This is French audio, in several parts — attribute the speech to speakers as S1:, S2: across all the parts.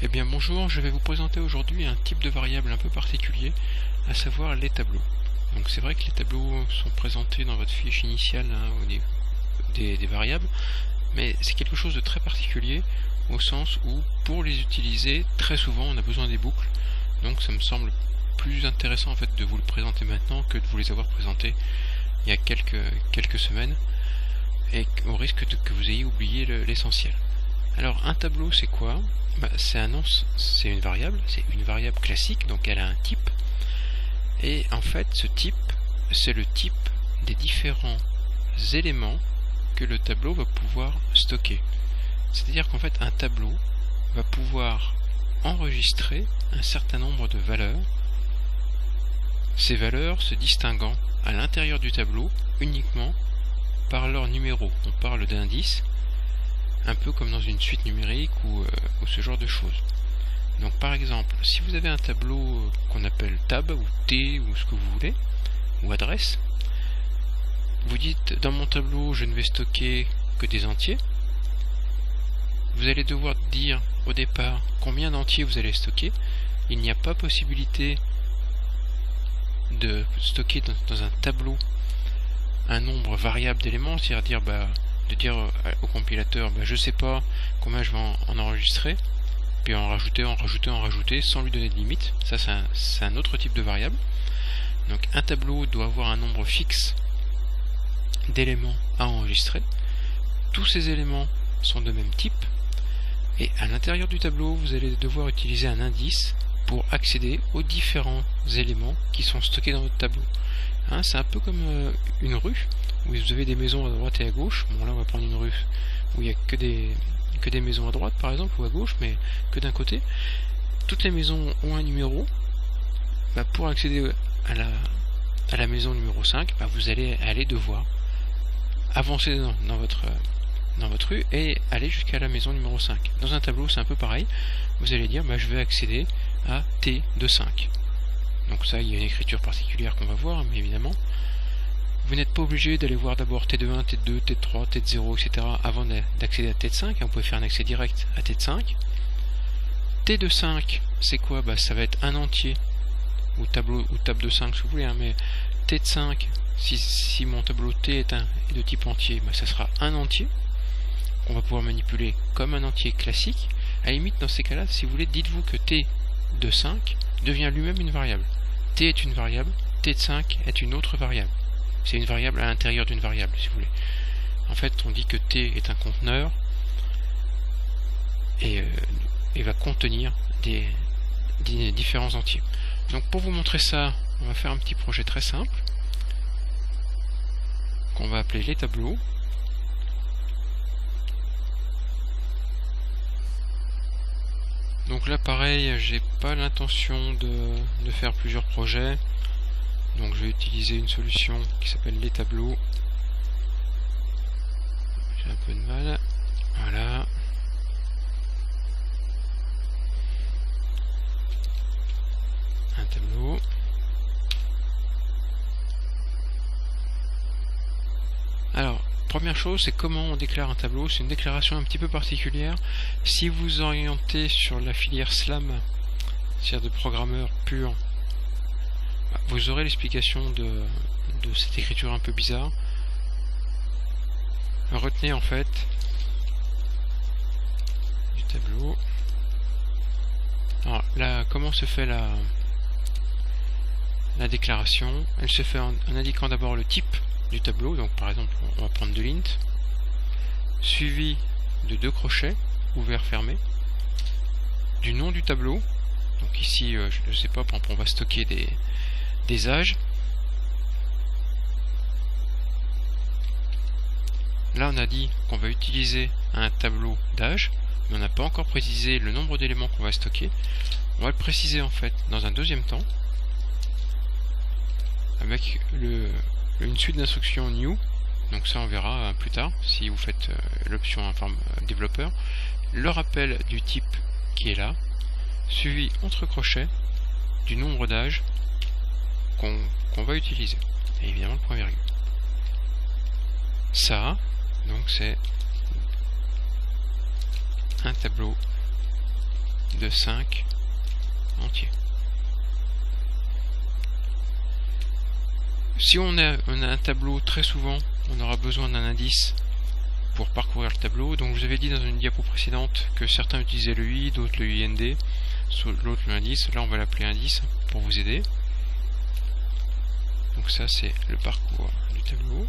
S1: Eh bien bonjour, je vais vous présenter aujourd'hui un type de variable un peu particulier, à savoir les tableaux. Donc c'est vrai que les tableaux sont présentés dans votre fiche initiale au niveau des variables, mais c'est quelque chose de très particulier au sens où pour les utiliser très souvent on a besoin des boucles, donc ça me semble plus intéressant en fait de vous le présenter maintenant que de vous les avoir présentés il y a quelques semaines, et au risque que vous ayez oublié l'essentiel. Alors un tableau c'est quoi? C'est une variable classique, donc elle a un type, et en fait ce type c'est le type des différents éléments que le tableau va pouvoir stocker. C'est-à-dire qu'en fait un tableau va pouvoir enregistrer un certain nombre de valeurs, ces valeurs se distinguant à l'intérieur du tableau uniquement par leur numéro. On parle d'indices, un peu comme dans une suite numérique ou ce genre de choses. Donc par exemple, si vous avez un tableau qu'on appelle tab ou T ou ce que vous voulez, ou adresse, vous dites dans mon tableau je ne vais stocker que des entiers, vous allez devoir dire au départ combien d'entiers vous allez stocker. Il n'y a pas possibilité de stocker dans un tableau un nombre variable d'éléments, c'est-à-dire de dire au compilateur je sais pas combien je vais en enregistrer, puis en rajouter sans lui donner de limite. Ça c'est un autre type de variable. Donc un tableau doit avoir un nombre fixe d'éléments à enregistrer. Tous ces éléments sont de même type, et à l'intérieur du tableau vous allez devoir utiliser un indice pour accéder aux différents éléments qui sont stockés dans votre tableau. C'est un peu comme une rue où vous avez des maisons à droite et à gauche. Bon là on va prendre une rue où il n'y a que des maisons à droite par exemple, ou à gauche, mais que d'un côté. Toutes les maisons ont un numéro. Pour accéder à la maison numéro 5, vous allez devoir avancer dans votre rue et aller jusqu'à la maison numéro 5. Dans un tableau c'est un peu pareil, vous allez dire je vais accéder à T de 5. Donc ça, il y a une écriture particulière qu'on va voir, mais évidemment vous n'êtes pas obligé d'aller voir d'abord T de 1, T de 2, T de 3, T de 0, etc. avant d'accéder à T de 5. Vous pouvez faire un accès direct à T de 5. T de 5, c'est quoi? Ça va être un entier, ou table de 5 si vous voulez, mais T de 5, si mon tableau T est de type entier, ça sera un entier qu'on va pouvoir manipuler comme un entier classique. À la limite, dans ces cas-là, si vous voulez, dites-vous que T de 5 devient lui-même une variable. T est une variable, T de 5 est une autre variable. C'est une variable à l'intérieur d'une variable, si vous voulez. En fait, on dit que T est un conteneur et va contenir des différents entiers. Donc pour vous montrer ça, on va faire un petit projet très simple qu'on va appeler les tableaux. Donc là pareil, j'ai pas l'intention de faire plusieurs projets, donc je vais utiliser une solution qui s'appelle les tableaux. J'ai un peu de mal, voilà. Un tableau. Alors, première chose, c'est comment on déclare un tableau. C'est une déclaration un petit peu particulière. Si vous orientez sur la filière SLAM, c'est-à-dire de programmeur pur, vous aurez l'explication de cette écriture un peu bizarre. Retenez en fait du tableau. Alors là, comment se fait la déclaration? Elle se fait en indiquant d'abord le type du tableau. Donc par exemple on va prendre de l'int suivi de 2 crochets ouvert fermé, du nom du tableau. Donc ici je sais pas, on va stocker des âges. Là on a dit qu'on va utiliser un tableau d'âge, mais on n'a pas encore précisé le nombre d'éléments qu'on va stocker. On va le préciser en fait dans un deuxième temps avec une suite d'instructions new. Donc ça on verra plus tard si vous faites l'option développeur. Le rappel du type qui est là, suivi entre crochets du nombre d'âges qu'on va utiliser, et évidemment le point virgule. Ça, donc c'est un tableau de 5 entiers. Si on a un tableau, très souvent on aura besoin d'un indice pour parcourir le tableau. Donc je vous avais dit dans une diapo précédente que certains utilisaient le i, d'autres le IND, l'autre l'indice. Là on va l'appeler indice pour vous aider. Donc ça c'est le parcours du tableau,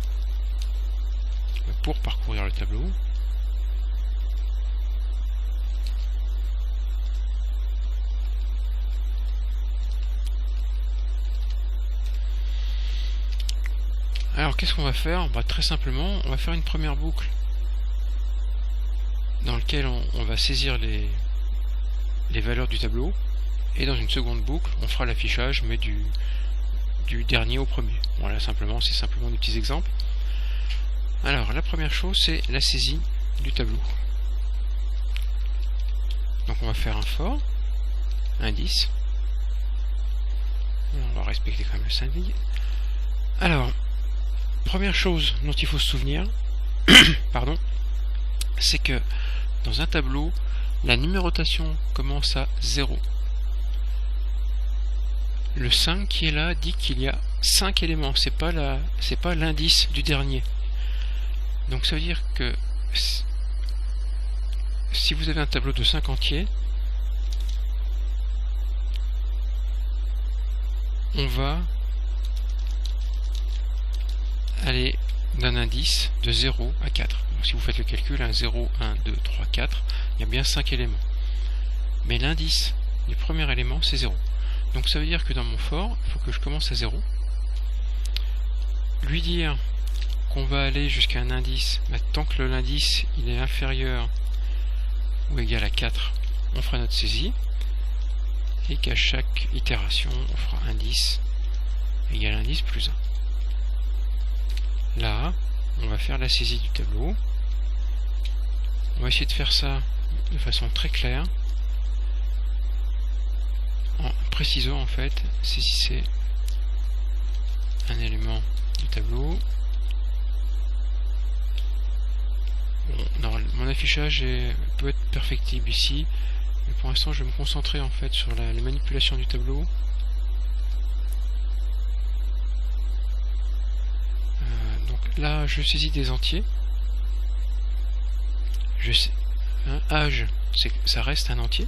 S1: pour parcourir le tableau. Alors qu'est-ce qu'on va faire? Très simplement, on va faire une première boucle dans laquelle on va saisir les valeurs du tableau, et dans une seconde boucle, on fera l'affichage, mais du dernier au premier. Voilà, simplement, c'est simplement des petits exemples. Alors, la première chose, c'est la saisie du tableau. Donc on va faire un for, indice. On va respecter quand même le syndic. Alors, première chose dont il faut se souvenir, pardon, c'est que dans un tableau, la numérotation commence à 0. Le 5 qui est là dit qu'il y a 5 éléments, c'est pas l'indice du dernier. Donc ça veut dire que si vous avez un tableau de 5 entiers, on va aller d'un indice de 0 à 4. Donc si vous faites le calcul, 0, 1, 2, 3, 4, il y a bien 5 éléments. Mais l'indice du premier élément, c'est 0. Donc ça veut dire que dans mon for, il faut que je commence à 0. Lui dire qu'on va aller jusqu'à un indice, tant que l'indice il est inférieur ou égal à 4, on fera notre saisie. Et qu'à chaque itération, on fera indice égal à indice plus 1. Là, on va faire la saisie du tableau. On va essayer de faire ça de façon très claire, en précisant en fait, saisissez un élément du tableau. Bon, mon affichage peut être perfectible ici, mais pour l'instant je vais me concentrer en fait sur la manipulation du tableau. Là, je saisis des entiers. Je sais, âge, ça reste un entier.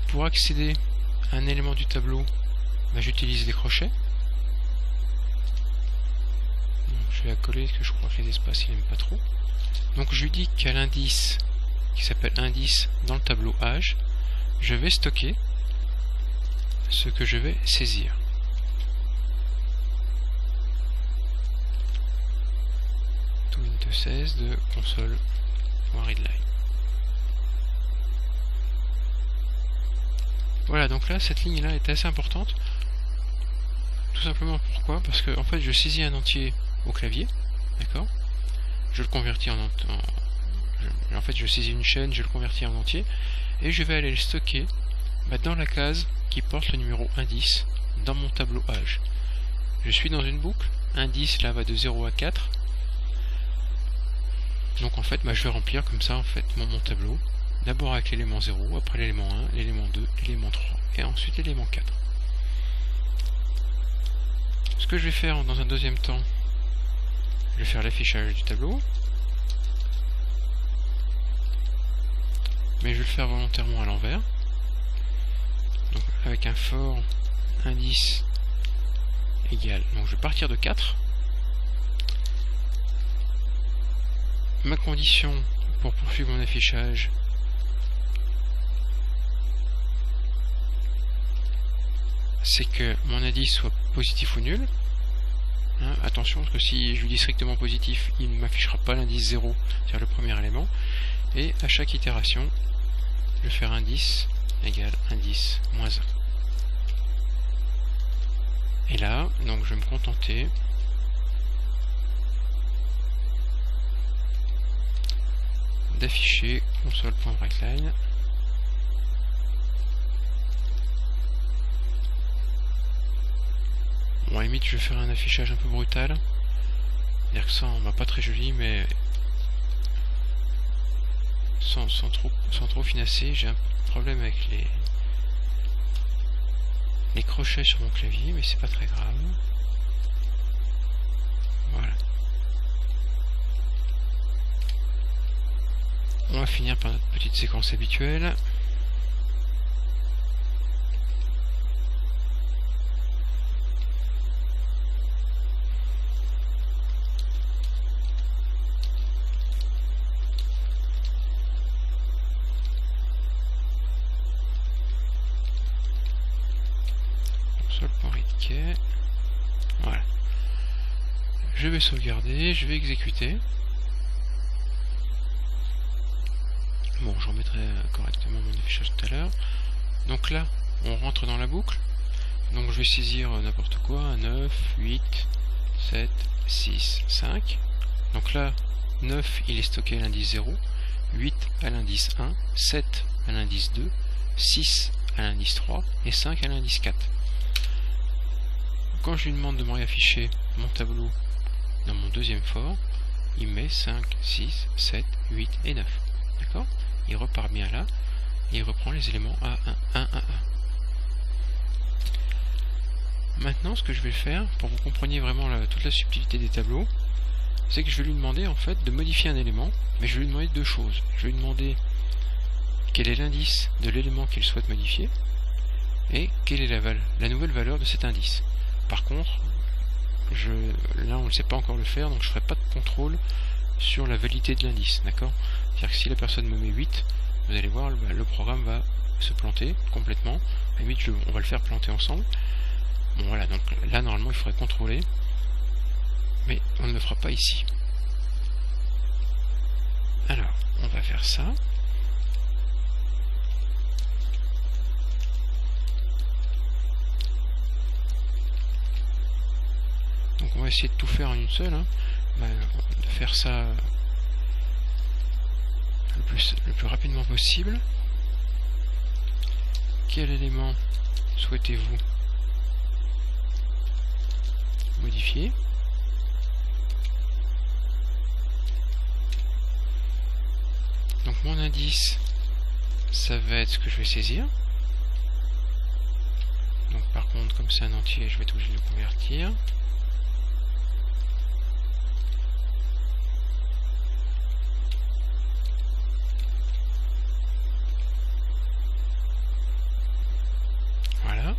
S1: Pour accéder à un élément du tableau, j'utilise les crochets. Donc, je vais accoler parce que je crois que les espaces il n'aime pas trop. Donc je lui dis qu'à l'indice qui s'appelle indice dans le tableau âge, je vais stocker ce que je vais saisir. Int 16 de console.readline. Voilà, donc là cette ligne là est assez importante, tout simplement pourquoi? Parce que en fait je saisis un entier au clavier, d'accord, je le convertis en fait je saisis une chaîne, je le convertis en entier et je vais aller le stocker dans la case qui porte le numéro indice dans mon tableau âge. Je suis dans une boucle, indice là va de 0 à 4. Donc en fait, je vais remplir comme ça en fait mon tableau, d'abord avec l'élément 0, après l'élément 1, l'élément 2, l'élément 3, et ensuite l'élément 4. Ce que je vais faire dans un deuxième temps, je vais faire l'affichage du tableau, mais je vais le faire volontairement à l'envers. Donc avec un for indice égal, donc je vais partir de 4. Ma condition pour poursuivre mon affichage, c'est que mon indice soit positif ou nul. Attention, parce que si je lui dis strictement positif, il ne m'affichera pas l'indice 0, c'est-à-dire le premier élément. Et à chaque itération, je vais faire indice égale indice moins 1. Et là, donc je vais me contenter d'afficher console.writeline. Bon, à la limite, je vais faire un affichage un peu brutal. C'est-à-dire que ça, on va pas très joli, mais sans trop finasser. J'ai un problème avec les crochets sur mon clavier, mais c'est pas très grave. Voilà. On va finir par notre petite séquence habituelle. Voilà. Je vais sauvegarder, je vais exécuter. Bon, je remettrai correctement mon affichage tout à l'heure. Donc là, on rentre dans la boucle. Donc je vais saisir n'importe quoi, 9, 8, 7, 6, 5. Donc là, 9, il est stocké à l'indice 0, 8 à l'indice 1, 7 à l'indice 2, 6 à l'indice 3 et 5 à l'indice 4. Quand je lui demande de me réafficher mon tableau dans mon deuxième for, il met 5, 6, 7, 8 et 9. D'accord? Il repart bien là, et il reprend les éléments A1, 1, 1, 1. Maintenant, ce que je vais faire, pour que vous compreniez vraiment toute la subtilité des tableaux, c'est que je vais lui demander en fait de modifier un élément, mais je vais lui demander deux choses. Je vais lui demander quel est l'indice de l'élément qu'il souhaite modifier, et quelle est la nouvelle valeur de cet indice. Par contre, là on ne sait pas encore le faire, donc je ne ferai pas de contrôle sur la validité de l'indice, d'accord? C'est-à-dire que si la personne me met 8, vous allez voir, le programme va se planter complètement. À la limite, on va le faire planter ensemble. Bon voilà, donc là normalement il faudrait contrôler, mais on ne le fera pas ici. Alors, on va faire ça. Donc on va essayer de tout faire en une seule, hein. De faire ça le plus rapidement possible. Quel élément souhaitez-vous modifier? Donc mon indice, ça va être ce que je vais saisir. Donc par contre, comme c'est un entier, je vais être obligé de le convertir. Voilà.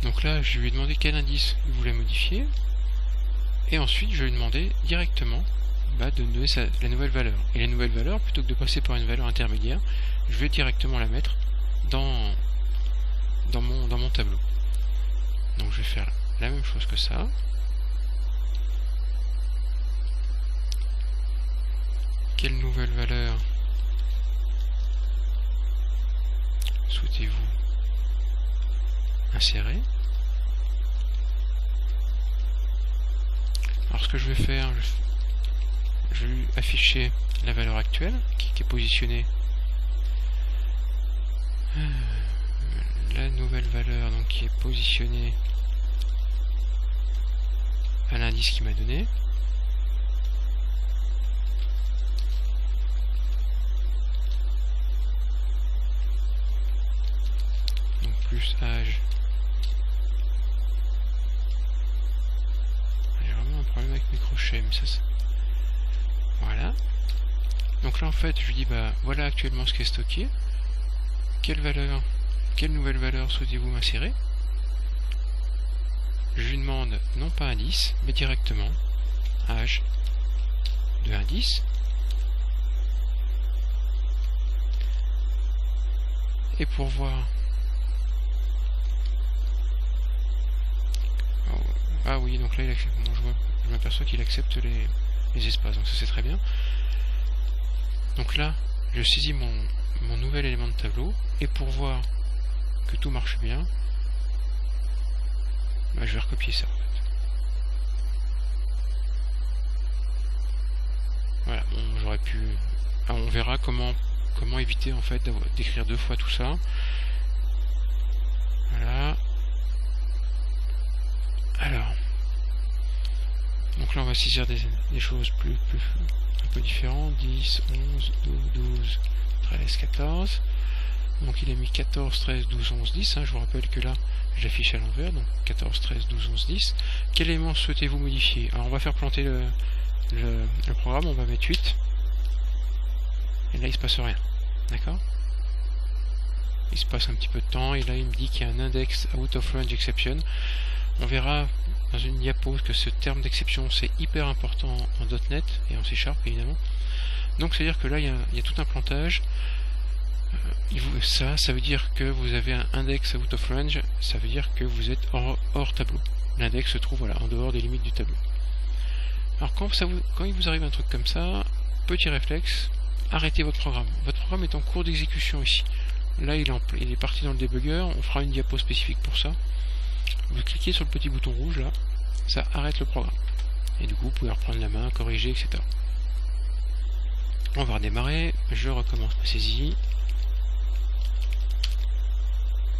S1: Donc là, je lui ai demandé quel indice il voulait modifier. Et ensuite, je vais lui demander directement de me donner la nouvelle valeur. Et la nouvelle valeur, plutôt que de passer par une valeur intermédiaire, je vais directement la mettre dans mon tableau. Donc je vais faire la même chose que ça. Quelle nouvelle valeur souhaitez-vous insérer? Alors ce que je vais faire, je vais lui afficher la valeur actuelle qui est positionnée. La nouvelle valeur donc qui est positionnée à l'indice qu'il m'a donné. Donc plus âge. J'ai vraiment un problème avec mes crochets, mais ça. Voilà. Donc là en fait je lui dis voilà actuellement ce qui est stocké. Quelle nouvelle valeur souhaitez-vous insérer? Je lui demande non pas indice, mais directement âge de indice. Et pour voir... Ah oui, donc là il accepte. Bon, je m'aperçois qu'il accepte les espaces, donc ça c'est très bien. Donc là, je saisis mon nouvel élément de tableau, et pour voir que tout marche bien, je vais recopier ça en fait. Voilà, bon, j'aurais pu... Alors, on verra comment éviter en fait d'écrire deux fois tout ça. Voilà. Alors, donc Donc là on va saisir des choses un peu différentes. 10, 11, 12, 13, 14. Donc il a mis 14, 13, 12, 11, 10. Je vous rappelle que là je l'affiche à l'envers. Donc 14, 13, 12, 11, 10. Quel élément souhaitez-vous modifier? Alors on va faire planter le programme. On va mettre 8. Et là il se passe rien. D'accord? Il se passe un petit peu de temps. Et là il me dit qu'il y a un index out of range exception. On verra dans une diapo que ce terme d'exception c'est hyper important en .NET et en C# évidemment. Donc c'est à dire que là il y a tout un plantage. Ça veut dire que vous avez un index out of range, ça veut dire que vous êtes hors tableau. L'index se trouve voilà, en dehors des limites du tableau. Alors quand il vous arrive un truc comme ça, petit réflexe, arrêtez votre programme. Votre programme est en cours d'exécution ici. Là il est parti dans le débugger, on fera une diapo spécifique pour ça. Vous cliquez sur le petit bouton rouge là, ça arrête le programme. Et du coup vous pouvez reprendre la main, corriger, etc. On va redémarrer, je recommence ma saisie.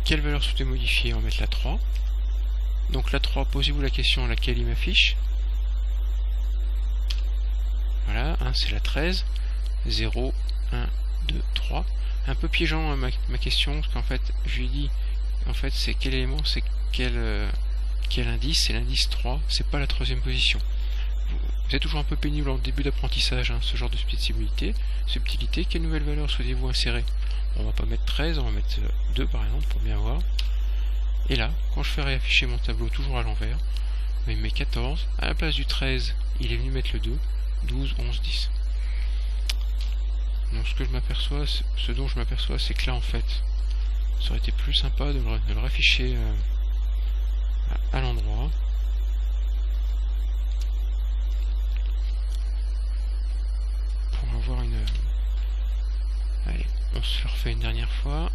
S1: Quelle valeur souhaitez modifier? On va mettre la 3. Donc la 3, posez-vous la question à laquelle il m'affiche. Voilà, c'est la 13. 0, 1, 2, 3. Un peu piégeant ma question, parce qu'en fait, je lui ai dit, en fait, c'est quel élément, c'est quel indice, c'est l'indice 3, c'est pas la 3e position. Vous êtes toujours un peu pénible en début d'apprentissage, ce genre de subtilité. Quelle nouvelle valeur souhaitez-vous insérer? On va pas mettre 13, on va mettre 2 par exemple pour bien voir. Et là, quand je fais réafficher mon tableau toujours à l'envers, il met 14, à la place du 13, il est venu mettre le 2, 12, 11, 10. Donc ce dont je m'aperçois, c'est que là en fait, ça aurait été plus sympa de le réafficher à l'endroit. Pour avoir une... Allez, on se le refait une dernière fois.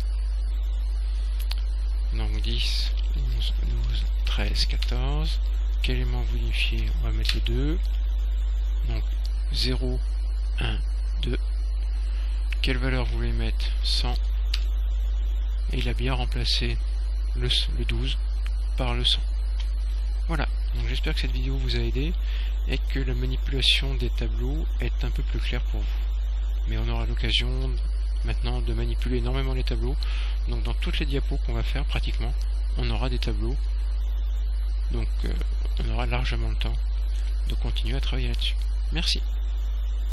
S1: Donc 10, 11, 12, 13, 14. Quel élément modifié? On va mettre le 2. Donc 0, 1, 2. Quelle valeur vous voulez mettre? 100. Et il a bien remplacé le 12 par le 100. Voilà, donc j'espère que cette vidéo vous a aidé et que la manipulation des tableaux est un peu plus claire pour vous. Mais on aura l'occasion maintenant de manipuler énormément les tableaux. Donc dans toutes les diapos qu'on va faire pratiquement, on aura des tableaux. Donc on aura largement le temps de continuer à travailler là-dessus. Merci.